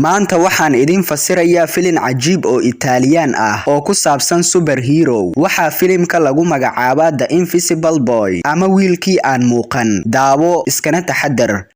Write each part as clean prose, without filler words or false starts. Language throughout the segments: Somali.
maanta waxaan idin fasirayaa filin cajiib oo Italian ah oo ku saabsan superhero. Waxa filimka lagu magacaabaa The Invisible Boy ama wiilkii aan muuqan. Daawo iskana taxadar.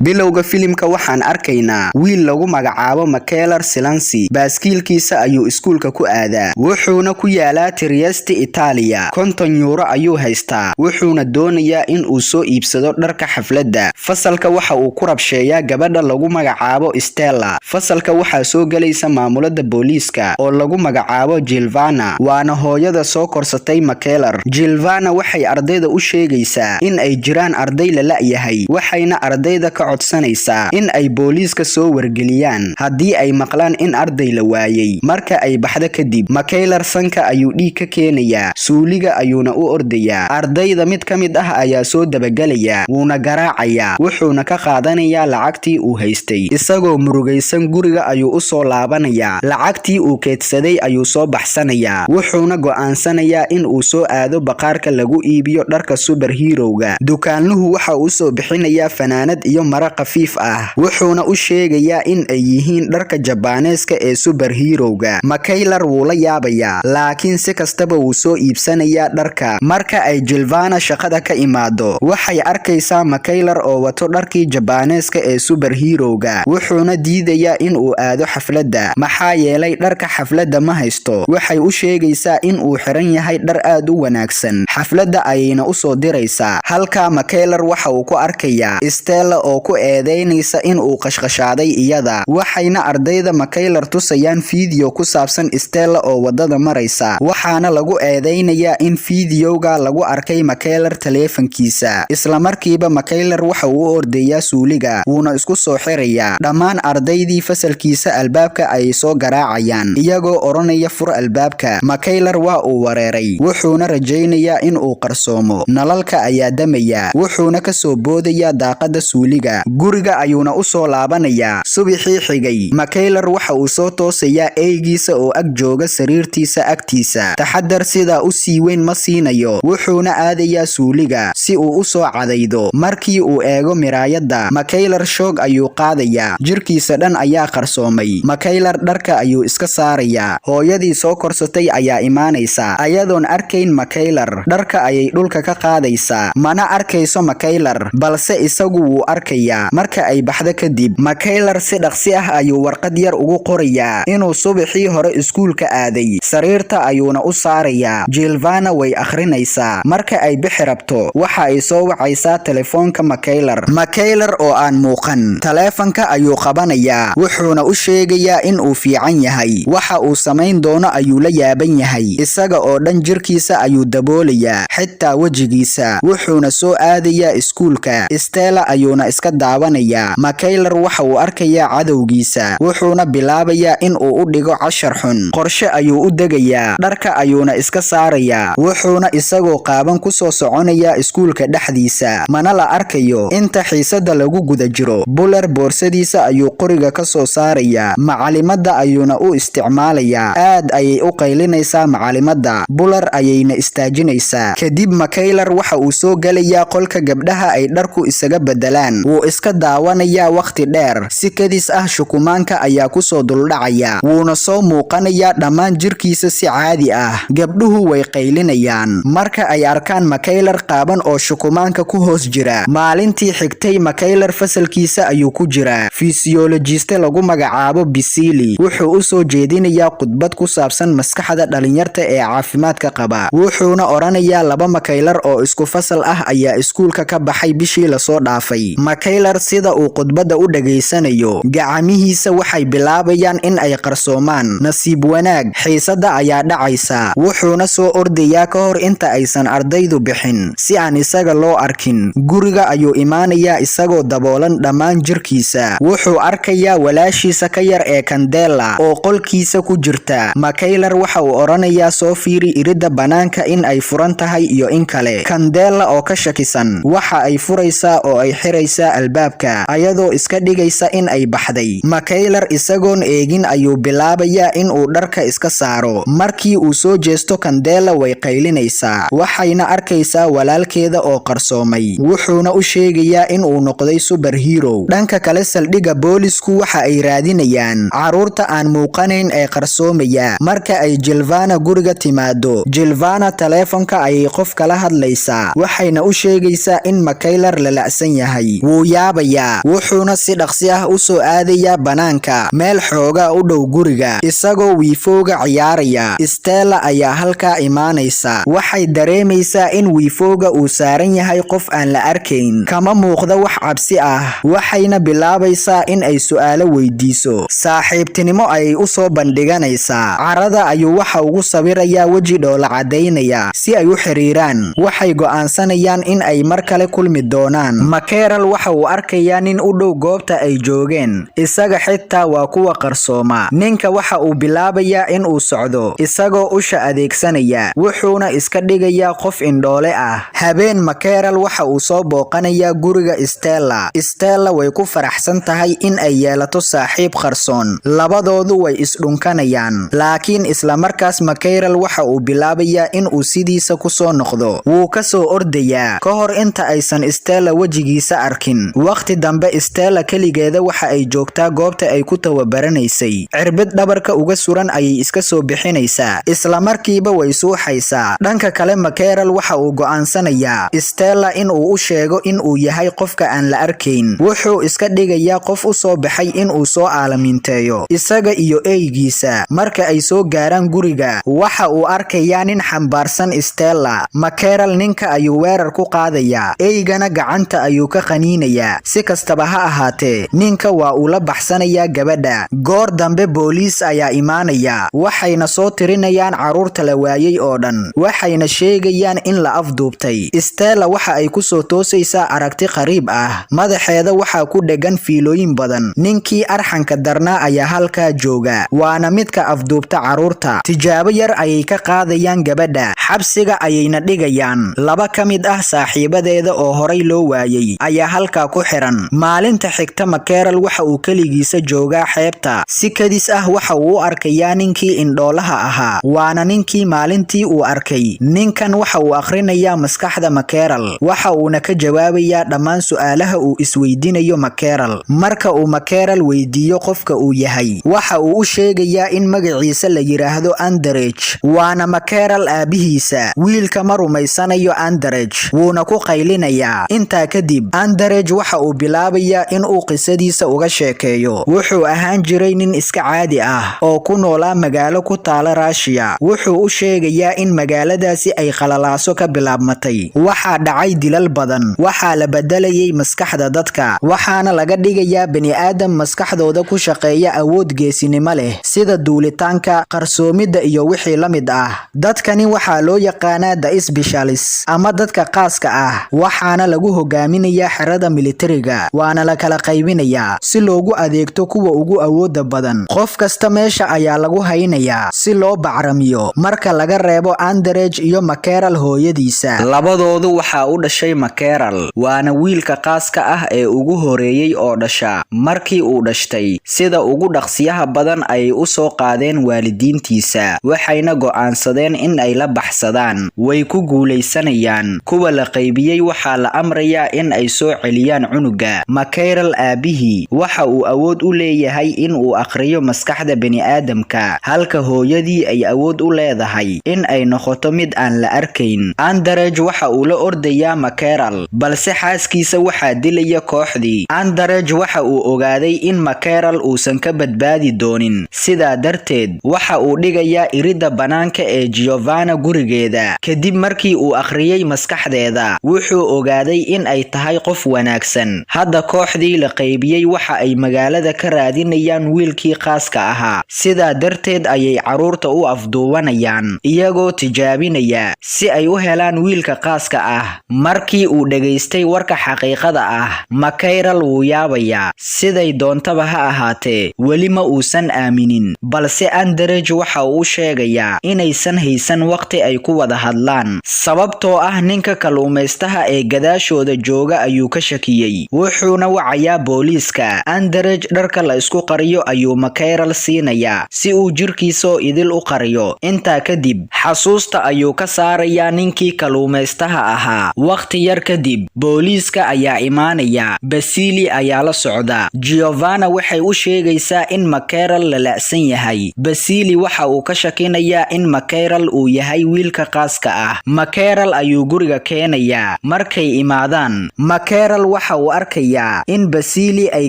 bilowga filimka waxaan arkaynaa wiil lagu magacaabo Michael Silansi. baaskiilkiisa ayuu iskuulka ku aadaa, wuxuuna ku yaalaa Trieste, Italia. 50 euro ayuu haystaa, wuxuuna doonayaa in uu soo iibsado dharka xafladda. fasalka waxa uu ku rabsheeyaa gabadha lagu magacaabo Stella. fasalka waxaa soo galaysa maamulada booliiska oo lagu magacaabo Giovanna, waana hooyada soo korsatay Michael. Giovanna waxay ardayda u sheegaysaa in ay jiraan arday la la'yahay, waxayna ardayda ka codsanaysaa in ay booliiska soo wargeliyaan haddii ay maqlaan in arday la waayay. marka ay baxdo kadib, Michael sanka ayuu dhiig ka keenayaa, suuliga ayuuna u ordayaa. ardayda mid ka mid ah ayaa soo dabagelaya, wuuna garaacayaa, wuxuuna ka qaadanayaa lacagtii uu haystay. isagoo murugaysan guriga ayuu u soo laabanayaa, lacagtii uu keedsaday ayuu soo baxsanayaa, wuxuuna go'aansanayaa in uu soo aado baqaarka lagu iibiyo dharka superhero-ga. dukaanluhu waxa uu soo bixinayaa fanaanad iyo mara khafiif ah, wuxuuna u sheegayaa in ay yihiin dharka Jabaaneeska ee superhero-ga. Michael wuu la yaabayaa, laakiin si kastaba wuu soo iibsanayaa dharka. marka ay Giovanna shaqada ka imaado, waxay arkaysaa Michael oo wato dharkii Jabaaneeska ee superhero-ga, wuxuuna diidayaa in uu aado xafladda maxaa yeelay dharka xafladda ma haysto. waxay u sheegaysaa in uu xiran yahay dhar aad u wanaagsan, xafladda ayayna u soo diraysaa. halka Michael waxa uu ku arkayaa Stella oo ku eedeynaysa in uu qashqashaaday iyada, waxayna ardayda Michael tusayaan fiideo ku saabsan Stella oo wadada maraysa, waxaana lagu eedeynayaa in fiideoga lagu arkay Michael taleefankiisa. isla markiiba Michael waxa uu u ordayaa suuliga, wuuna isku soo xirayaa. dhammaan ardaydii fasalkiisa albaabka ay soo garaacayaan iyagoo oranaya fur albaabka. Michael waa uu wareeray, wuxuuna rajaynayaa in uu qarsoomo. nalalka ayaa damaya, wuxuuna ka soo boodayaa daaqada suuliga. guriga ayuuna u soo laabanayaa. subaxii xigay, Michael waxa uu soo toosayaa eygiisa oo ag jooga sariirtiisa agtiisa. taxadar sidaa u sii weyn ma siinayo, wuxuuna aadayaa suuliga si uu u soo cadaydo. markii uu eego miraayadda, Michael shoog ayuu qaadayaa, jirkiisa dhan ayaa qarsoomay. Michael dharka ayuu iska saarayaa. hooyadii soo korsatay ayaa imaanaysa, ayadoon arkayn Michael. dharka ayay dhulka ka qaadaysaa, mana arkayso Michael, balse isagu wuu arkayaa. marka ay baxdo kadib, Michael si dhaqsi ah ayuu warqad yar ugu qorayaa inuu subaxii hore iskuulka aaday. sariirta ayuuna u saarayaa. Giovanna way akhrinaysaa. marka ay bixi rabto, waxa ay soo wacaysaa telefoonka Michael oo aan muuqan. teleefanka ayuu qabanayaa, wuxuuna u sheegayaa in uu fiican yahay. waxa uu samayn doono ayuu la yaaban yahay, isaga oo dhan jirkiisa ayuu daboolayaa, xitaa wejigiisa. wuxuuna soo aadayaa iskuulka. Stella ayuuna iska daawanayaa. Michael waxa uu arkayaa cadowgiisa, wuxuuna bilaabayaa in uu u dhigo cashar xun. qorshe ayuu u degayaa, dharka ayuuna iska saarayaa, wuxuuna isagoo qaaban ku soo soconayaa iskuulka dhexdiisa, mana la arkayo inta xiisada lagu guda jiro. Buller boorsadiisa ayuu qoriga ka soo saarayaa, macalimadda ayuuna u isticmaalayaa. aad ayay u qaylinaysaa macalimadda, Buller ayayna istaajinaysaa. kadib Michael waxa uu soo galayaa qolka gabdhaha ay dharku isaga bedelaan. wuu iska daawanayaa waqti dheer, si kadis ah shukumaanka ayaa ku soo duldhacaya, wuuna soo muuqanayaa dhammaan jirkiisa si caadi ah. gabdhuhu way qaylinayaan marka ay arkaan Michael qaaban oo shukumaanka ku hoos jira. maalintii xigtay, Michael fasalkiisa ayuu ku jiraa. physiologist lagu magacaabo Bisili wuxuu u soo jeedinayaa khudbad ku saabsan maskaxda dhalinyarta ee caafimaadka qaba, wuxuuna oranayaa 2 Michael oo isku fasal ah ayaa iskuulka ka baxay bishii la soo dhaafay. Michael sida uu khudbadda u dhageysanayo, gacmihiisa waxay bilaabayaan in ay qarsoomaan. nasiib wanaag, xiisada ayaa dhacaysa, wuxuuna soo ordayaa ka hor inta aysan ardaydu bixin si aan isaga loo arkin. guriga ayuu imaanayaa isagoo daboolan dhammaan jirkiisa. wuxuu arkayaa walaashiisa ka yar ee Candela oo qolkiisa ku jirta. Michael waxa uu oranayaa soo fiiri iridda banaanka in ay furan tahay iyo in kale. Candela oo ka shakisan waxa ay furaysaa oo ay xiraysaa albaabka ayadoo iska dhigaysa in ay baxday. Makaylar isagoon eegin ayuu bilaabayaa in uu dharka iska saaro. Markii uu soo jeesto Candela way qaylinaysaa, waxayna arkaysaa walaalkeeda oo qarsoomay. Wuxuuna u sheegayaa in uu noqday superhero. Dhanka kale saldhigga boolisku waxa ay raadinayaan caruurta aan muuqanayn ee qarsoomaya. Marka ay Jilvana guriga timaado, Jilvana taleefanka ayay qof kala hadlaysaa, waxayna u sheegaysaa in Makaylar la la'san yahay. Wuu yaabayaa, wuxuuna si dhaqsi ah u soo aadayaa banaanka meel xoogaa u dhow guriga isagoo wiifowga ciyaaraya. Stella ayaa halkaa imaanaysa, waxay dareemaysaa in wiifowga uu saaran yahay qof aan la arkayn, kama muuqda wax cabsi ah. Waxayna bilaabaysaa in ay su'aalo weydiiso. Saaxiibtinimo ayay u soo bandhiganaysaa. Carada ayuu waxa ugu sawirayaa weji dhoola cadaynaya si ay u xiriiraan. Waxay go'aansanayaan in ay mar kale kulmi doonaan. Makeral waxa uu arkayaa nin u dhow goobta ay joogeen, isaga xitaa waa kuwa qarsooma. Ninka waxa uu bilaabayaa in uu socdo isagoo usha adeegsanaya, wuxuuna iska dhigayaa qof indhoole ah. Habeen Makeral waxa uu soo booqanayaa guriga Stella. Stella way ku faraxsan tahay in ay yeelato saaxiib qarsoon. Labadoodu way isdhunkanayaan, laakiin isla markaas Makeral waxa uu bilaabayaa in uu sidiisa ku soo noqdo. Wuu ka soo ordayaa ka hor inta aysan Stella wejigiisa arkin. Waqti dambe Stella keligeeda waxa ay joogtaa goobta ay ku tababaranaysay. Cirbid dhabarka uga suran ayay iska soo bixinaysaa, isla markiiba way suuxaysaa. Dhanka kale Makeral waxa uu go'aansanayaa Stella in uu u sheego in uu yahay qofka aan la arkayn. Wuxuu iska dhigayaa qof u soo baxay in uu soo aalamiinteeyo isaga iyo eygiisa. Marka ay soo gaaraan guriga, waxa uu arkayaa nin xambaarsan Stella. Makeral ninka ayuu weerar ku qaadayaa, eygana gacanta ayuu ka qaniinayaa. Si kastaba ha ahaatee, ninka waa uu la baxsanayaa gabadha. Goor dambe booliis ayaa imaanaya, waxayna soo tirinayaan caruurta la waayay oo dhan, waxayna sheegayaan in la afduubtay. Stella waxa ay ku soo toosaysaa aragti qariib ah, madaxeeda waxaa ku dhegan fiilooyin badan. Ninkii arxanka darnaa ayaa halkaa jooga, waana midka afduubta caruurta. Tijaabo yar ayay ka qaadayaan gabadha, xabsiga ayayna dhigayaan. Laba ka mid ah saaxiibadeeda oo horay loo waayay ayaa halkaa ku xiran. Maalinta xigta Makeral waxa uu keligiisa joogaa xeebta. Si kadis ah waxa uu u arkayaa ninkii indhoolaha ahaa, waana ninkii maalintii uu arkay. Ninkan waxa uu akhrinayaa maskaxda Makeral, waxa uuna ka jawaabayaa dhammaan su'aalaha uu isweydiinayo Makeral. Marka uu Makeral weydiiyo qofka uu yahay, waxa uu u sheegayaa in magaciisa la yiraahdo Underage, waana Makeral aabihiisa. Wiilka ma rumaysanayo Underage, wuuna ku qaylinayaa. Intaa kadib, Underage waxa uu bilaabayaa in uu qisadiisa uga sheekeeyo. Wuxuu ahaan jiray nin iska caadi ah oo ku noolaa magaalo ku taala Russia. Wuxuu u sheegayaa in magaaladaasi ay qalalaaso ka bilaabmatay. Waxaa dhacay dilal badan, waxaa la bedelayay maskaxda dadka, waxaana laga dhigayaa bani'aadam maskaxdooda ku shaqeeya awood geesinimo leh sida duulitaanka, qarsoomidda iyo wixii la mid ah. Dadkani waxaa loo yaqaanaa The Specialists ama dadka qaaska ah, waxaana lagu hogaaminayaa xerada militariga, waana la kala qaybinayaa si loogu adeegto kuwa ugu awooda badan. Qof kasta meesha ayaa lagu haynayaa si loo bacramiyo. Marka laga reebo Underage iyo Makeral hooyadiisa, labadoodu waxaa u dhashay Makeral, waana wiilka qaaska ah ee ugu horeeyay oo dhasha. Markii uu dhashtay, sida ugu dhaqsiyaha badan ayay u soo qaadeen waalidiintiisa, waxayna go'aansadeen in ay la baxsadaan. Way ku guulaysanayaan. Kuwa la qaybiyay waxaa la amrayaa in ay soo celiyaan cunuga. Makeral aabihii waxa uu awood u leeyahay in uu akhriyo maskaxda bani'aadamka, halka hooyadii ay awood u leedahay in ay noqoto mid aan la arkayn. Underage waxa uu la ordayaa Makeral, balse xaaskiisa waxaa dilaya kooxdii. Underage waxa uu ogaaday in Makeral uusan ka badbaadi doonin, sidaa darteed waxa uu dhigayaa iridda banaanka ee Giovanna gurigeeda. Kadib markii uu akhriyay maskaxdeeda, wuxuu ogaaday in ay tahay qof wanaagsan. Hadda kooxdii la qaybiyay waxa ay magaalada ka raadinayaan wiilkii qaaska ahaa, sidaa darteed ayay caruurta u afduubanayaan iyagoo tijaabinaya si ay u helaan wiilka qaaska ah. Markii uu dhageystay warka xaqiiqada ah, Makeral wuu yaabayaa. Siday doontaba ha ahaatee, weli ma uusan aaminin, balse Underage waxa uu sheegayaa inaysan haysan waqti ay ku wada hadlaan, sababtoo ah ninka kalluumaystaha ee gadaashooda jooga ayuu ka shakiyay wuxuuna wacayaa booliiska. Underage dharka la isku qariyo ayuu Mackerel siinayaa si uu jirkiisa idil u qariyo. Intaa kadib xasuusta ayuu ka saarayaa ninkii kaluumaystaha ahaa. Waqti yar kadib booliiska ayaa imaanaya. Basili ayaa la socda. Giovanna waxay u sheegaysaa in Mackerel la la'san yahay. Basili waxa uu ka shakinayaa in Mackerel uu yahay wiilka qaaska ah. Mackerel ayuu guriga keenayaa. Markay imaadaan, Mackerel waxa uu arkayaa in Basili ay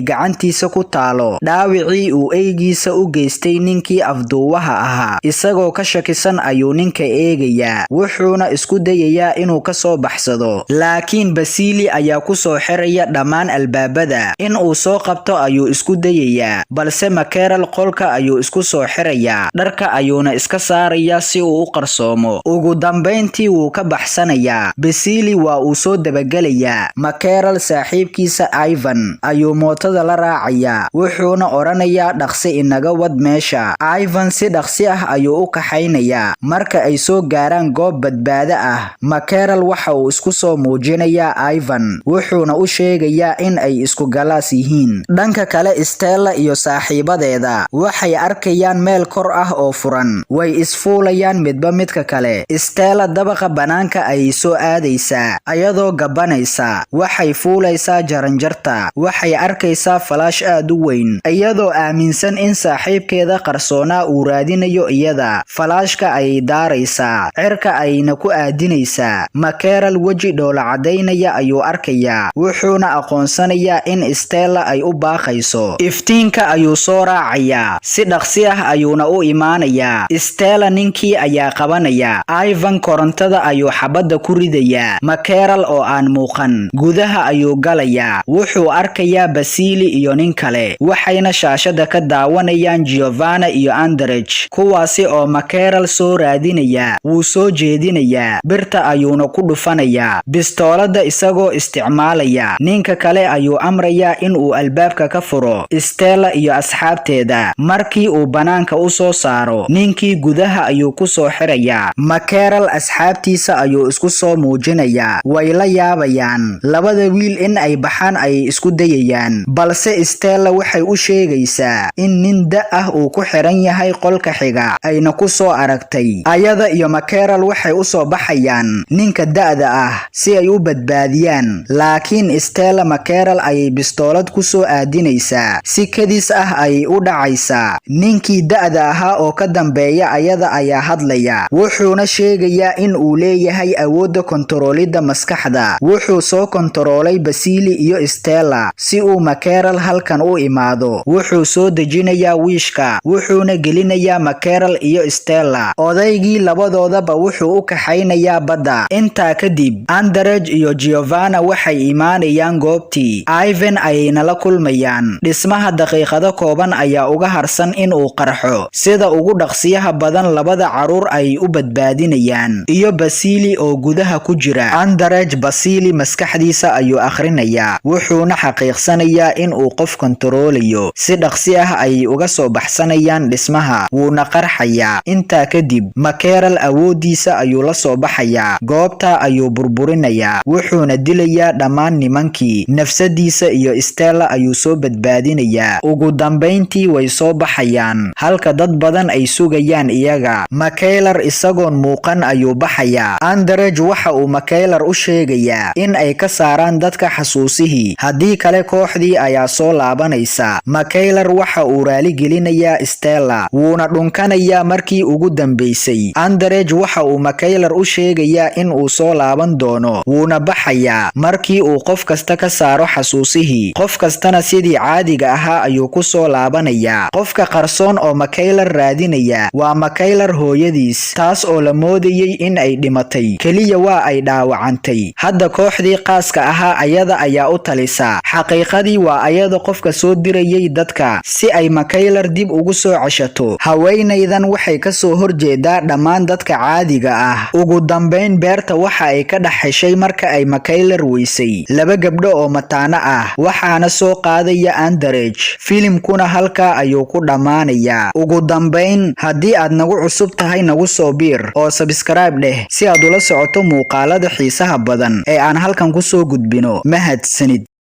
gacantiisa ku taalo dhaawicii uu eygiisa u geystay ninkii afduuwaha ahaa. Isagoo ka shakisan ayuu ninka eegayaa, wuxuuna isku dayayaa inuu ka soo baxsado. Laakiin Basili ayaa ku soo xiraya dhammaan albaabada. In uu soo qabto ayuu isku dayayaa, balse Mackerel qolka ayuu isku soo xirayaa. Dharka ayuuna iska saarayaa si uu u qarsoomo. Ugu dambeyntii wuu ka baxsanayaa. Basili waa uu soo dabagelayaa. Mackerel saaxiibkiisa Ivan ayuu mootada la raacayaa, wuxuuna oranayaa dhaqsi inaga wad meesha. Ivan si dhaqsi ah ayuu u kaxaynayaa. Marka ay soo gaaraan goob badbaado ah, Mackerel waxa uu isku soo muujinayaa Ivan, wuxuuna u sheegayaa in ay isku galaas yihiin. Dhanka kale Stella iyo saaxiibadeeda waxay arkayaan meel kor ah oo furan. Way isfuulayaan midba midka kale. Stella dabaqa banaanka ayay soo aadaysaa ayadoo gabanaysa. Waxay fuulaysaa jaranjarta. Waxay arkaysaa falaash aad u weyn, iyadoo aaminsan in saaxiibkeeda qarsoonaa uu raadinayo iyada. Falaashka ayay daaraysaa, cirka ayayna ku aadinaysaa. Mackerel weji dhoola cadaynaya ayuu arkayaa, wuxuuna aqoonsanayaa in Stella ay u baaqayso. Iftiinka ayuu soo raacayaa, si dhaqsi ah ayuuna u imaanayaa. Stella ninkii ayaa qabanaya. Ivan korontada ayuu xabadda ku ridayaa. Mackerel oo aan muuqan gudaha ayuu galayaa. Wuxuu arkayaa Basili iyo nin kale, waxayna shaashada ka daawanayaan Giovanna iyo Underage, kuwaasi oo Mackerel soo raadinaya. Wuu soo jeedinayaa, birta ayuuna ku dhufanayaa bistoolada isagoo isticmaalaya. Ninka kale ayuu amrayaa in uu albaabka ka furo Stella iyo asxaabteeda. Markii uu banaanka u soo saaro, ninkii gudaha ayuu ku soo xirayaa. Mackerel asxaabtiisa ayuu isku soo muujinayaa. Way la yaabayaan. Labada wiil in ay baxaan ayay isku dayayaan, balse Stella waxay u sheegaysaa in nin da ah uu ku xiran yahay qolka xiga, ayna ku soo aragtay. Ayada iyo Mackerel waxay u soo baxayaan ninka da'da ah si ay u badbaadiyaan. Laakiin Stella Mackerel ayay bistoolad ku soo aadinaysaa. Si kadis ah ayay u dhacaysaa. Ninkii da'da ahaa oo ka dambeeya ayada ayaa hadlaya, wuxuuna sheegayaa in uu leeyahay awoodda kontaroolidda maskaxda. Wuxuu soo kontaroolay Basili iyo Stella si uu Mackerel halkan u imaado. Wuxuu soo dejinayaa wiishka, wuxuuna gelinayaa Mackerel iyo Stella. Odaygii labadoodaba wuxuu u kaxaynayaa badda. Intaa kadib Underage iyo Giovanna waxay imaanayaan goobtii. Ivan ayayna la kulmayaan. Dhismaha daqiiqado kooban ayaa uga harsan in uu qarxo. Sida ugu dhaqsiyaha badan labada caruur ay u badbaadinayaan, iyo Basili oo gudaha ku jira. Underage Basili maskaxdiisa ayuu akhrinayaa, wuxuuna xaqiiqsanayaa in uu qof kontaroolayo. Si dhaqsi ah ayay uga soo baxsanayaan dhismaha, wuuna qarxayaa. Intaa kadib Mackerel awoodiisa ayuu la soo baxayaa. Goobta ayuu burburinayaa, wuxuuna dilayaa dhammaan nimankii. Nafsadiisa iyo Stella ayuu soo badbaadinayaa. Ugu dambeyntii way soo baxayaan, halka dad badan ay sugayaan iyaga. Mackerel isagoon muuqan ayuu baxayaa. Underage waxa uu Mackerel u sheegayaa in ay ka saaraan dadka xasuusihii, haddii kale kooxdii ayaa soo laabanaysa. Mackerel waxa uu raali gelinayaa Stella, wuuna dhunkanayaa markii ugu dambeysay. Underage waxa uu Mackerel u sheegayaa in uu soo laaban doono, wuuna baxayaa markii uu qof kasta ka saaro xasuusihii. Qof kastana sidii caadiga ahaa ayuu ku soo laabanayaa. Qofka qarsoon oo Mackerel raadinaya waa Mackerel hooyadiis, taas oo la moodayay in ay dhimatay, keliya waa ay dhaawacantay. Hadda kooxdii qaaska ahaa ayada ayaa u talisa. Xaqiiqadii waa ayada qofka soo dirayay dadka si ay Mackerel dib ugu soo ceshato. Haweenaydan waxay ka soo horjeedaa dhammaan dadka caadiga ah. Ugu dambeyn beerta waxa ay ka dhex heshay marka ay Mackerel weysay laba gabdho oo mataano ah, waxaana soo qaadaya Underage. Filimkuna halkaa ayuu ku dhammaanayaa. Ugu dambeyn, haddii aad nagu cusub tahay nagu soo biir oo subscribe dheh si aad ula socoto muuqaalada xiisaha badan ee aan halkan ku soo gudbino. Mahadsanid.